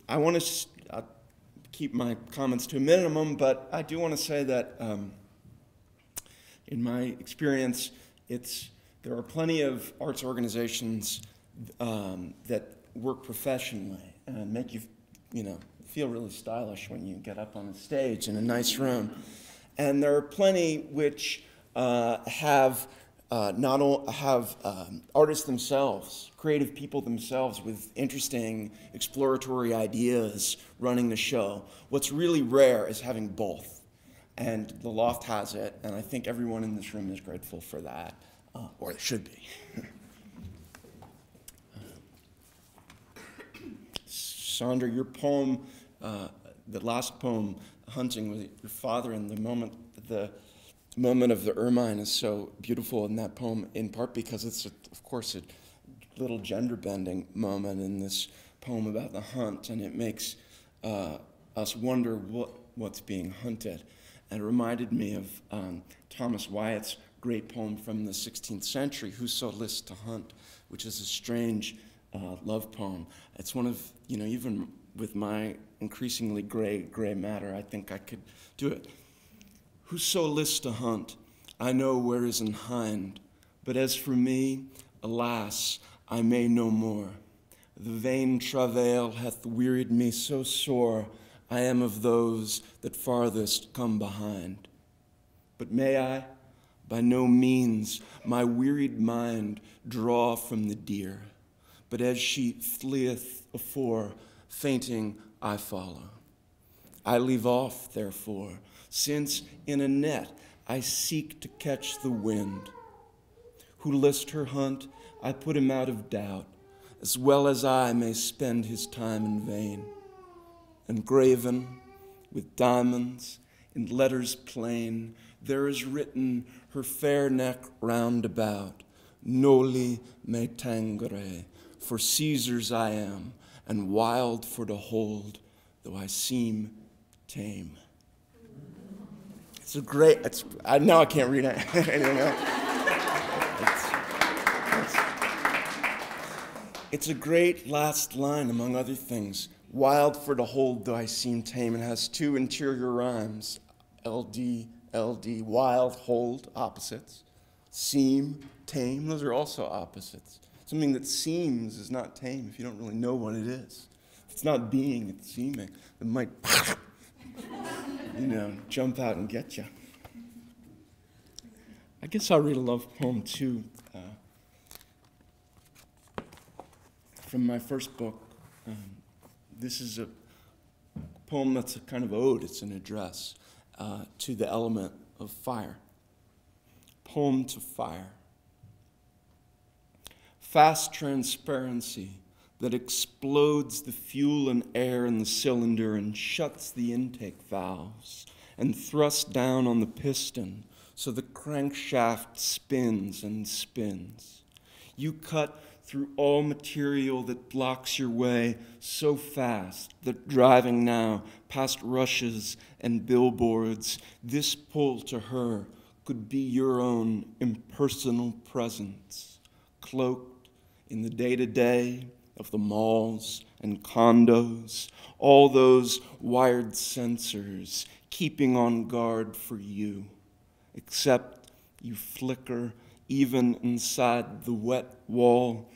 I want to keep my comments to a minimum, but I do want to say that in my experience, there are plenty of arts organizations that work professionally and make you, feel really stylish when you get up on the stage in a nice room. And there are plenty which have artists themselves, creative people themselves with interesting exploratory ideas running the show. What's really rare is having both. And the Loft has it, and I think everyone in this room is grateful for that, or it should be. Sandra, your poem, the last poem, Hunting with your father, and the moment of the ermine is so beautiful in that poem, in part because it's, of course, a little gender-bending moment in this poem about the hunt, and it makes us wonder what's being hunted. And it reminded me of Thomas Wyatt's great poem from the 16th century, Whoso Lists to Hunt, which is a strange love poem. It's one of, even with my increasingly gray matter, I think I could do it. Whoso lists to hunt, I know where is an hind, but as for me, alas, I may no more. The vain travail hath wearied me so sore, I am of those that farthest come behind. But may I, by no means, my wearied mind draw from the deer, but as she fleeth afore, fainting I follow. I leave off, therefore, since in a net I seek to catch the wind. Who list her hunt, I put him out of doubt, as well as I may spend his time in vain. And graven with diamonds in letters plain, there is written her fair neck round about, Noli me tangere, for Caesar's I am, and wild for to hold, though I seem tame. It's a great, now I can't read anything else. It's a great last line, among other things. Wild for to hold, though I seem tame, and has two interior rhymes. LD, LD, wild, hold, opposites. Seem, tame, those are also opposites. Something that seems is not tame if you don't really know what it is. If it's not being, it's seeming. It might, jump out and get you. I guess I'll read a love poem, too, from my first book. This is a poem that's a kind of ode. It's an address to the element of fire. Poem to fire. Fast transparency that explodes the fuel and air in the cylinder and shuts the intake valves and thrusts down on the piston so the crankshaft spins and spins. You cut through all material that blocks your way so fast that driving now past rushes and billboards, this pull to her could be your own impersonal presence, cloaked in the day-to-day of the malls and condos, all those wired sensors keeping on guard for you, except you flicker even inside the wet wall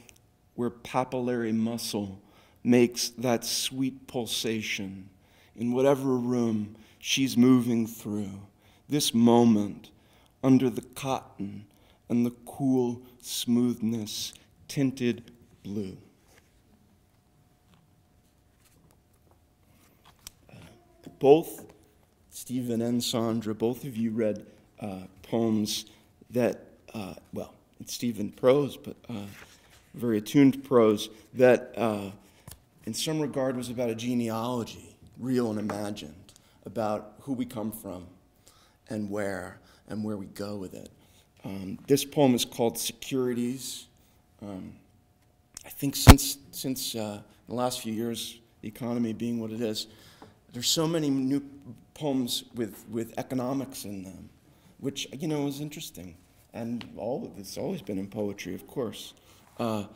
where papillary muscle makes that sweet pulsation in whatever room she's moving through, this moment under the cotton and the cool smoothness tinted blue. Both Stephen and Sandra, both of you read poems that, it's Stephen prose, but very attuned prose, that in some regard was about a genealogy, real and imagined, about who we come from and where we go with it. This poem is called Securities. I think since the last few years, the economy being what it is, there's so many new poems with economics in them, which, is interesting. And it's always been in poetry, of course. But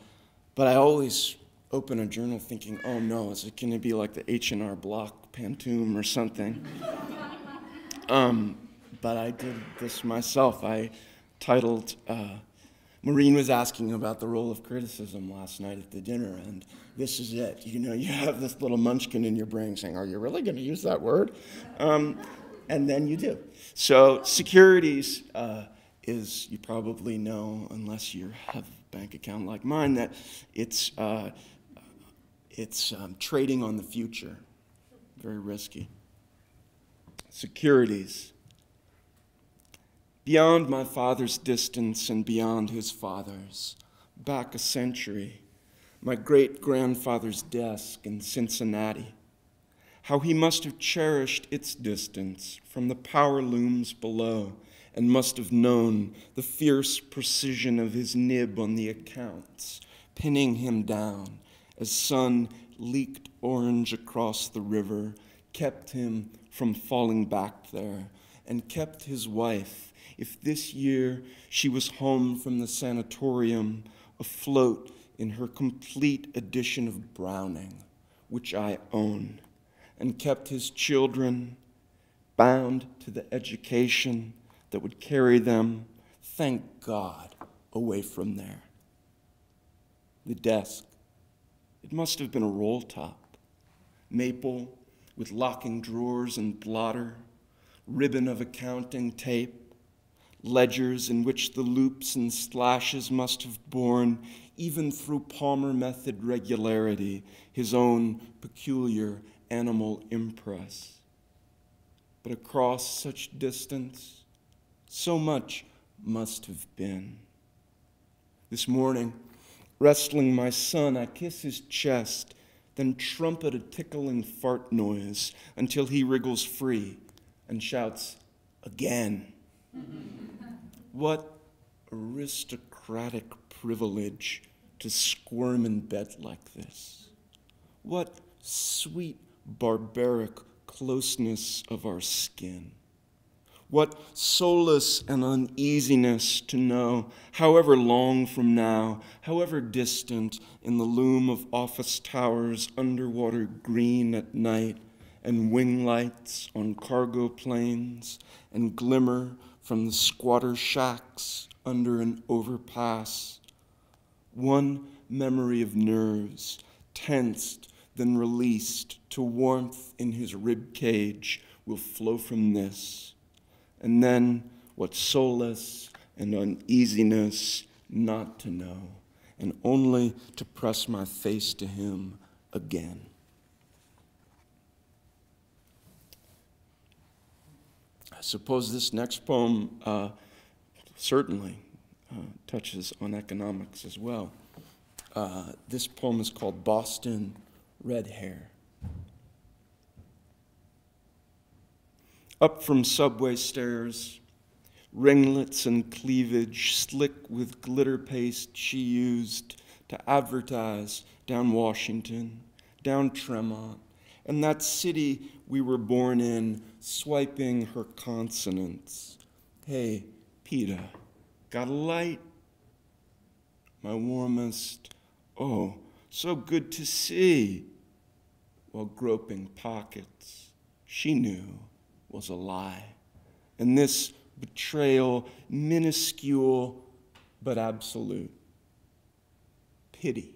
I always open a journal thinking, oh no, is it going to be like the H&R Block Pantoum or something? But I did this myself. I titled, Maureen was asking about the role of criticism last night at the dinner, and this is it. You know, you have this little munchkin in your brain saying, are you really going to use that word? And then you do. So Securities is, you probably know, unless you have a bank account like mine, that it's trading on the future. Very risky. Securities. Beyond my father's distance and beyond his father's, back a century, my great-grandfather's desk in Cincinnati, how he must have cherished its distance from the power looms below and must have known the fierce precision of his nib on the accounts, pinning him down as sun leaked orange across the river, kept him from falling back there, and kept his wife, if this year she was home from the sanatorium, afloat in her complete edition of Browning, which I own, and kept his children bound to the education that would carry them, thank God, away from there. The desk, it must have been a roll top, maple with locking drawers and blotter, ribbon of accounting tape, ledgers in which the loops and slashes must have borne, even through Palmer method regularity, his own peculiar animal impress. But across such distance, so much must have been. This morning, wrestling my son, I kiss his chest, then trumpet a tickling fart noise until he wriggles free and shouts, again. What aristocratic privilege to squirm in bed like this. What sweet barbaric closeness of our skin. What solace and uneasiness to know, however long from now, however distant, in the loom of office towers, underwater green at night, and wing lights on cargo planes, and glimmer from the squatter shacks under an overpass. One memory of nerves, tensed, then released to warmth in his rib cage, will flow from this. And then what solace and uneasiness not to know, and only to press my face to him again. I suppose this next poem certainly touches on economics as well. This poem is called Boston Red Hair. Up from subway stairs, ringlets and cleavage slick with glitter paste she used to advertise down Washington, down Tremont, and that city we were born in, swiping her consonants. Hey, Peter, got a light? My warmest, oh, so good to see. While groping pockets, she knew was a lie. And this betrayal, minuscule but absolute. Pity,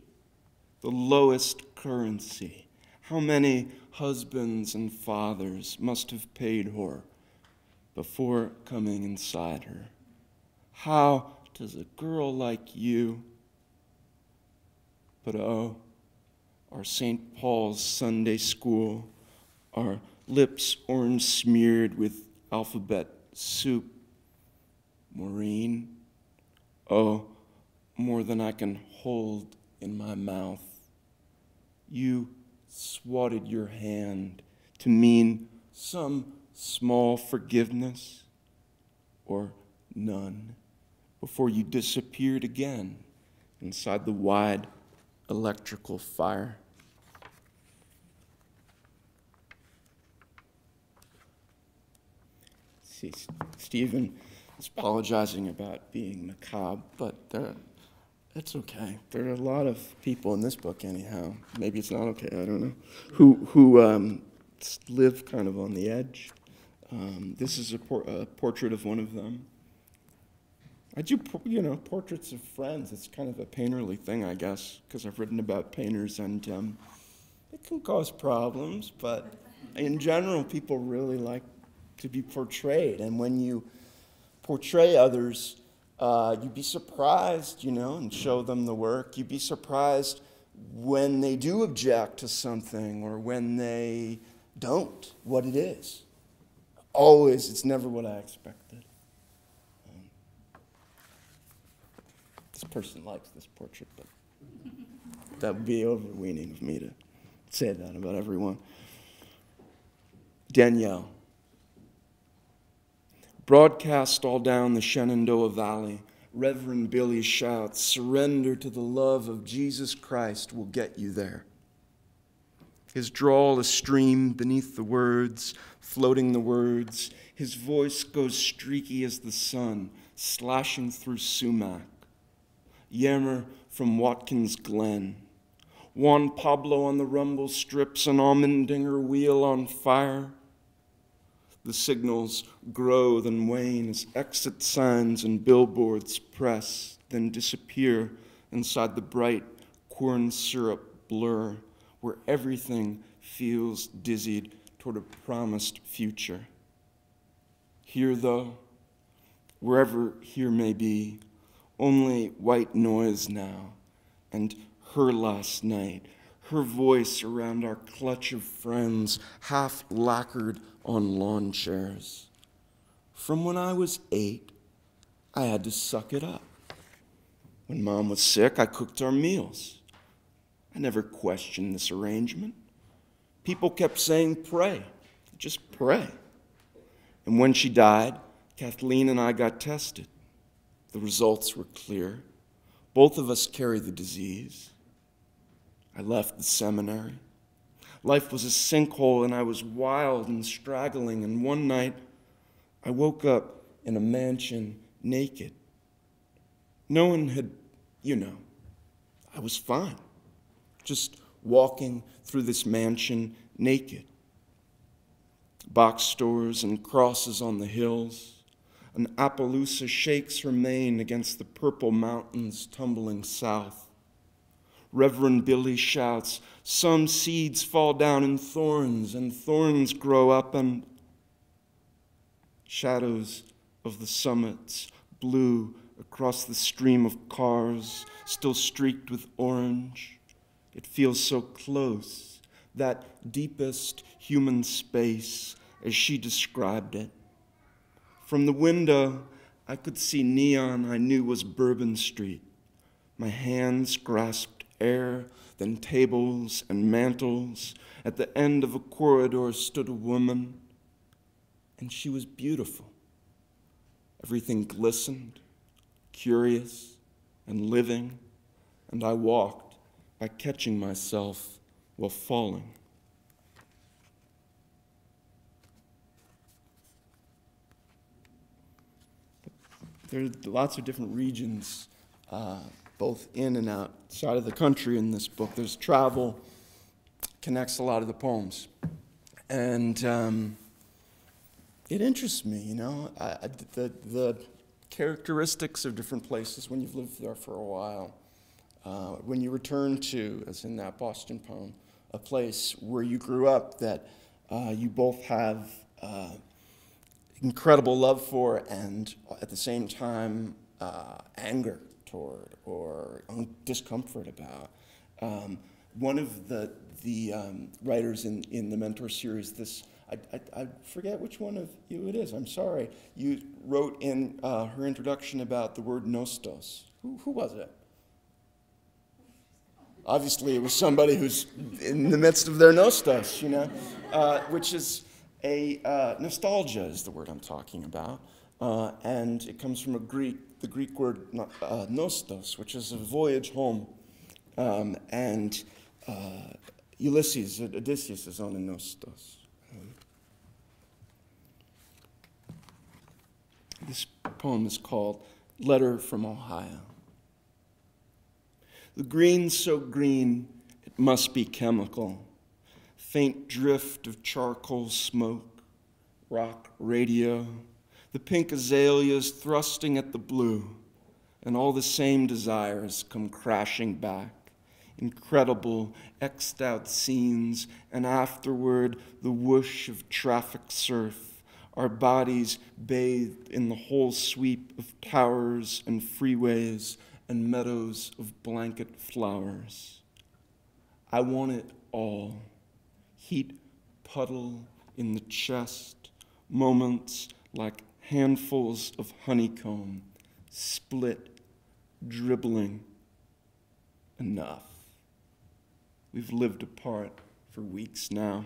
the lowest currency. How many husbands and fathers must have paid her before coming inside her? How does a girl like you, but oh, our St. Paul's Sunday school, our lips orange smeared with alphabet soup. Maureen, oh, more than I can hold in my mouth. You swatted your hand to mean some small forgiveness or none before you disappeared again inside the wide electrical fire. See, Stephen is apologizing about being macabre, but It's okay. There are a lot of people in this book, anyhow. Maybe it's not okay. I don't know. Who live kind of on the edge. This is a portrait of one of them. I do, portraits of friends. It's kind of a painterly thing, I guess, because I've written about painters, and it can cause problems. But in general, people really like to be portrayed, and when you portray others, you'd be surprised, and show them the work. You'd be surprised when they do object to something or when they don't, what it is. Always, it's never what I expected. This person likes this portrait, but that would be overweening of me to say that about everyone. Danielle. Broadcast all down the Shenandoah Valley, Reverend Billy shouts, "Surrender to the love of Jesus Christ will get you there." His drawl a stream beneath the words, floating the words. His voice goes streaky as the sun, slashing through sumac. Yammer from Watkins Glen. Juan Pablo on the rumble strips an almondinger wheel on fire. The signals grow, then wane as exit signs and billboards press, then disappear inside the bright corn syrup blur where everything feels dizzied toward a promised future. Here, though, wherever here may be, only white noise now, and her last night, her voice around our clutch of friends, half lacquered on lawn chairs. From when I was 8, I had to suck it up. When Mom was sick, I cooked our meals. I never questioned this arrangement. People kept saying, pray, just pray. And when she died, Kathleen and I got tested. The results were clear. Both of us carried the disease. I left the seminary. Life was a sinkhole, and I was wild and straggling, and one night I woke up in a mansion naked. No one had, I was fine, just walking through this mansion naked. Box stores and crosses on the hills. An Appaloosa shakes her mane against the purple mountains tumbling south. Reverend Billy shouts, "Some seeds fall down in thorns, and thorns grow up," and shadows of the summits, blue across the stream of cars, still streaked with orange. It feels so close, that deepest human space, as she described it. From the window, I could see neon I knew was Bourbon Street. My hands grasped air, then tables and mantles. At the end of a corridor stood a woman, and she was beautiful. Everything glistened, curious and living, and I walked by catching myself while falling. There are lots of different regions, both in and outside of the country in this book. There's travel, connects a lot of the poems. And it interests me, the characteristics of different places when you've lived there for a while. When you return to, as in that Boston poem, a place where you grew up that you both have incredible love for and at the same time anger toward or discomfort about. One of the writers in the Mentor Series, I forget which one of you it is, I'm sorry, you wrote in her introduction about the word nostos. Who was it? Obviously it was somebody who's in the midst of their nostos, which is nostalgia is the word I'm talking about, and it comes from the Greek word nostos, which is a voyage home, and Odysseus is on a nostos. This poem is called Letter from Ohio. The green so green, it must be chemical. Faint drift of charcoal smoke, rock radio, the pink azaleas thrusting at the blue, and all the same desires come crashing back. Incredible, X'd out scenes, and afterward the whoosh of traffic surf, our bodies bathed in the whole sweep of towers and freeways and meadows of blanket flowers. I want it all. Heat puddle in the chest, moments like handfuls of honeycomb, split, dribbling. Enough. We've lived apart for weeks now,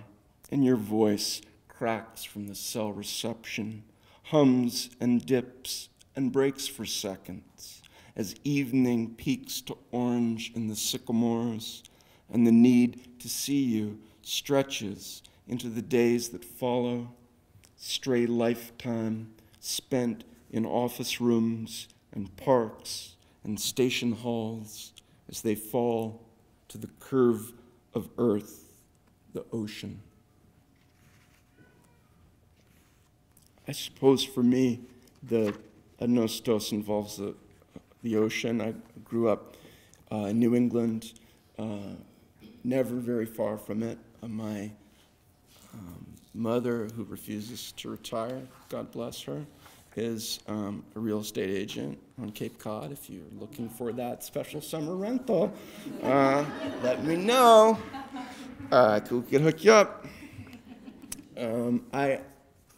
and your voice cracks from the cell reception, hums and dips and breaks for seconds as evening peaks to orange in the sycamores, and the need to see you stretches into the days that follow, stray lifetime spent in office rooms and parks and station halls as they fall to the curve of earth, the ocean. I suppose for me, the anostos involves the ocean. I grew up in New England, never very far from it. My mother, who refuses to retire, God bless her, is a real estate agent on Cape Cod. If you're looking for that special summer rental, let me know. We can hook you up. I'm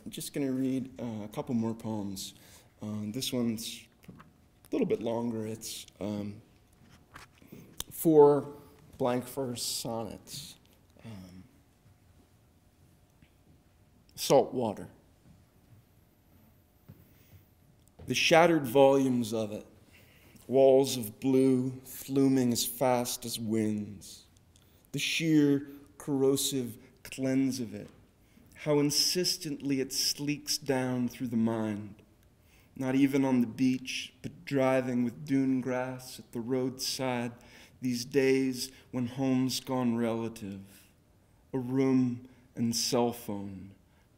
just going to read a couple more poems. This one's a little bit longer. It's 4 blank verse sonnets. Salt water. The shattered volumes of it, walls of blue fluming as fast as winds. The sheer corrosive cleanse of it, how insistently it sleeks down through the mind, not even on the beach, but driving with dune grass at the roadside these days when home's gone relative, a room and cell phone,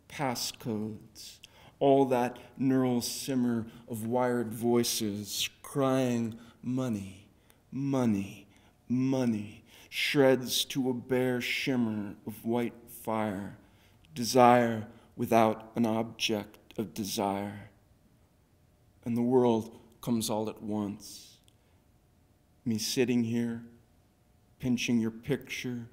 passcodes, all that neural simmer of wired voices crying money, money, money, shreds to a bare shimmer of white fire, desire without an object of desire. And the world comes all at once. Me sitting here, pinching your picture,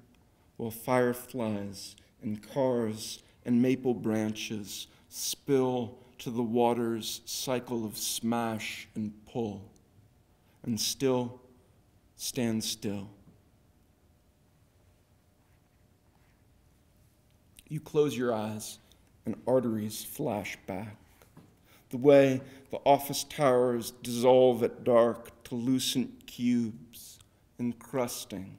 while fireflies and cars and maple branches spill to the water's cycle of smash and pull, and still stand still. You close your eyes and arteries flash back, the way the office towers dissolve at dark to lucent cubes, encrusting,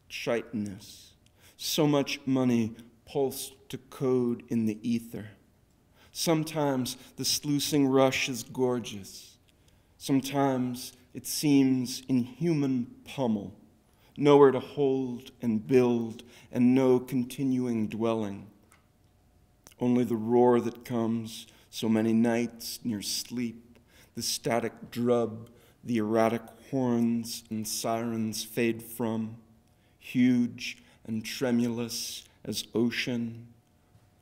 chitinous, so much money pulsed to code in the ether. Sometimes the sluicing rush is gorgeous. Sometimes it seems inhuman pummel, nowhere to hold and build, and no continuing dwelling. Only the roar that comes so many nights near sleep, the static drub, the erratic horns and sirens fade from, huge and tremulous as ocean.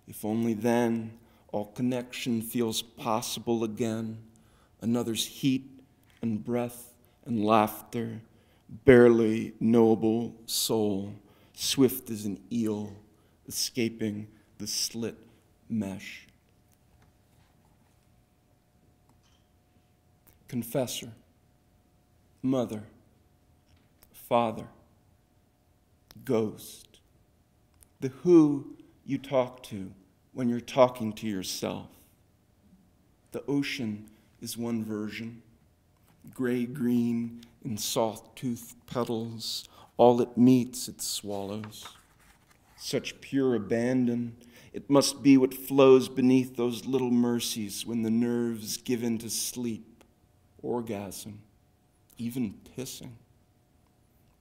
If only then all connection feels possible again, another's heat and breath and laughter, barely knowable soul, swift as an eel, escaping the slit mesh. Confessor, mother, father, ghost, the who you talk to when you're talking to yourself. The ocean is one version, gray-green in soft-toothed petals, all it meets it swallows. Such pure abandon, it must be what flows beneath those little mercies when the nerves give in to sleep, orgasm, even pissing.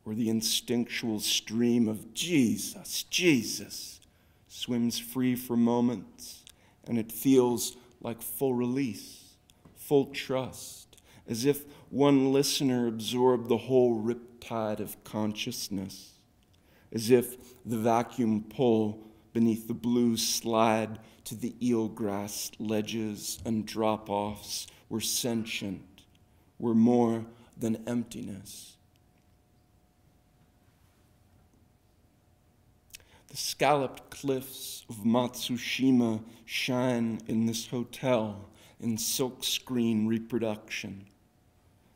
or the instinctual stream of Jesus, Jesus, swims free for moments, and it feels like full release, full trust, as if one listener absorbed the whole riptide of consciousness, as if the vacuum pull beneath the blue slide to the eelgrass ledges and drop-offs were sentient, were more than emptiness. The scalloped cliffs of Matsushima shine in this hotel in silkscreen reproduction,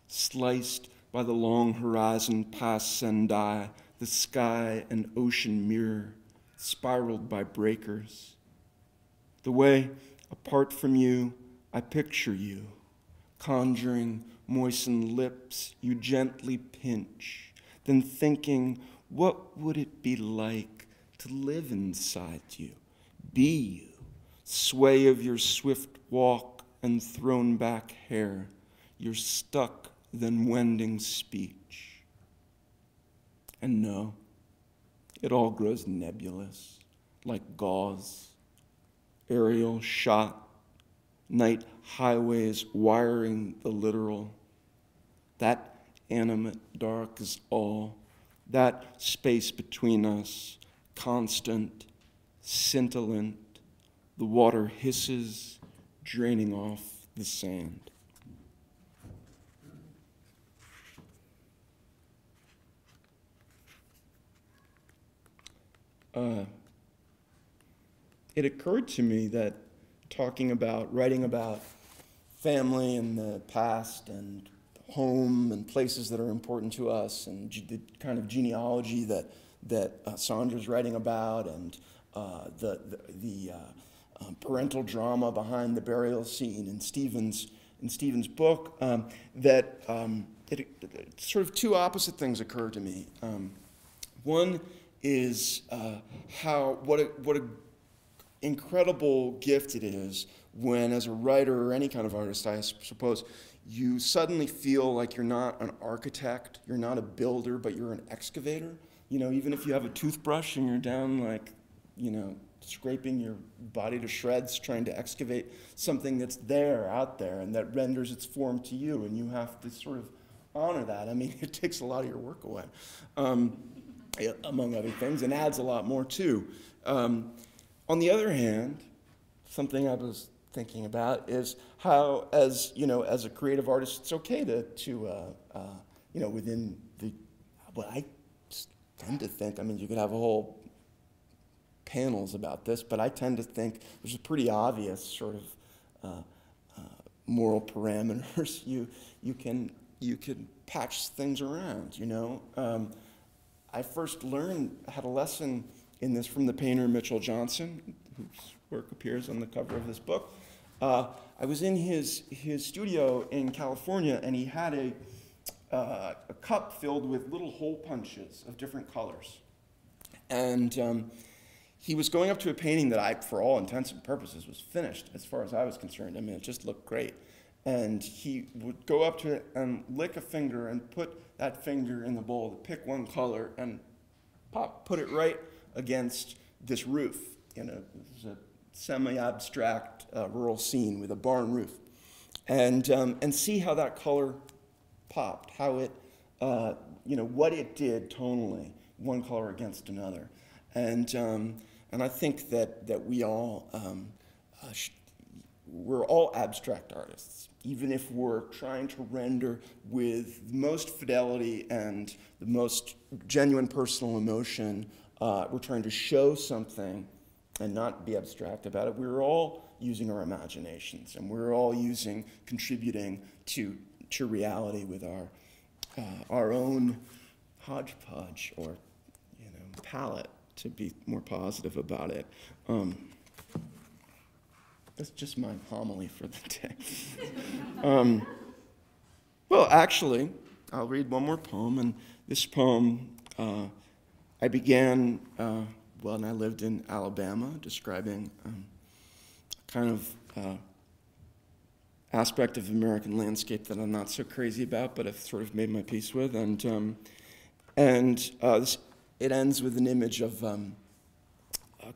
sliced by the long horizon past Sendai, the sky an ocean mirror, spiraled by breakers. The way, apart from you, I picture you, conjuring moistened lips you gently pinch, then thinking, what would it be like to live inside you, be you, sway of your swift walk and thrown back hair, your stuck then wending speech. And no, it all grows nebulous, like gauze, aerial shot, night highways wiring the literal. That animate dark is all, that space between us, constant, scintillant, the water hisses, draining off the sand. It occurred to me that writing about family and the past and home and places that are important to us and the kind of genealogy that Sandra's writing about and the parental drama behind the burial scene in Stephen's book, sort of two opposite things occurred to me. One is what a incredible gift it is when, as a writer or any kind of artist, I suppose, you suddenly feel like you're not an architect, you're not a builder, but you're an excavator. You know, even if you have a toothbrush and you're down, like, you know, scraping your body to shreds trying to excavate something that's out there, and that renders its form to you, and you have to sort of honor that. I mean, it takes a lot of your work away, among other things, and adds a lot more too. On the other hand, something I was thinking about is how, as a creative artist, it's okay to within the, well, I tend to think, I mean, you could have a whole panels about this, but I tend to think there's a pretty obvious sort of moral parameters you can patch things around, you know. I first had a lesson in this from the painter Mitchell Johnson, whose work appears on the cover of this book. I was in his studio in California, and he had a cup filled with little hole punches of different colors. And he was going up to a painting that for all intents and purposes, was finished as far as I was concerned. I mean, it just looked great. And he would go up to it and lick a finger and put that finger in the bowl to pick one color and put it right against this roof. You know, it was a semi-abstract rural scene with a barn roof. And see how that color popped, how it, what it did tonally, one color against another. And I think that we all, we're all abstract artists, even if we're trying to render with the most fidelity and the most genuine personal emotion. We're trying to show something and not be abstract about it. We're all using our imaginations, and we're all contributing to reality with our own hodgepodge or palette, to be more positive about it. That's just my homily for the day. Well, actually, I'll read one more poem, and this poem I began when I lived in Alabama, describing kind of aspect of American landscape that I'm not so crazy about, but I've sort of made my peace with. And And it ends with an image of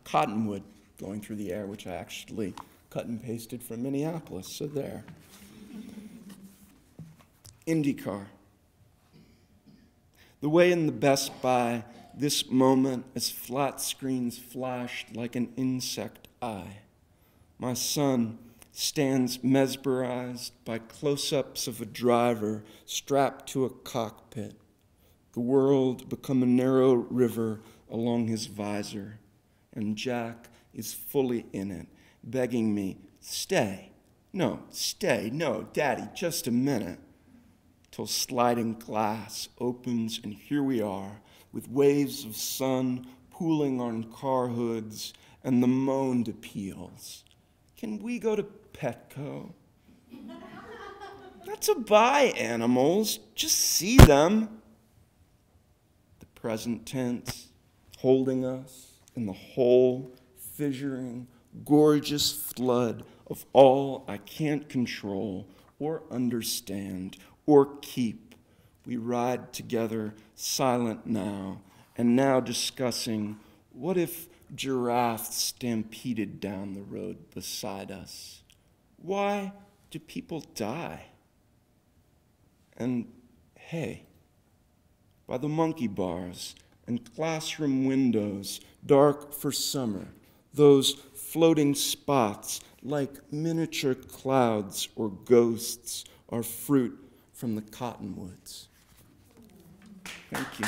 cottonwood going through the air, which I actually cut and pasted from Minneapolis, so there. IndyCar. The way in the Best Buy, this moment as flat screens flashed like an insect eye. My son stands mesmerized by close-ups of a driver strapped to a cockpit. The world become a narrow river along his visor, and Jack is fully in it, begging me, stay, no, Daddy, just a minute, till sliding glass opens, and here we are, with waves of sun pooling on car hoods, and the moaned appeals. Can we go to Petco? Not to buy animals, just see them. The present tense, holding us in the whole, fissuring, gorgeous flood of all I can't control or understand or keep. We ride together, silent now, and now discussing, what if giraffes stampeded down the road beside us? Why do people die? And hey, by the monkey bars and classroom windows, dark for summer, those floating spots like miniature clouds or ghosts are fruit from the cottonwoods. Thank you.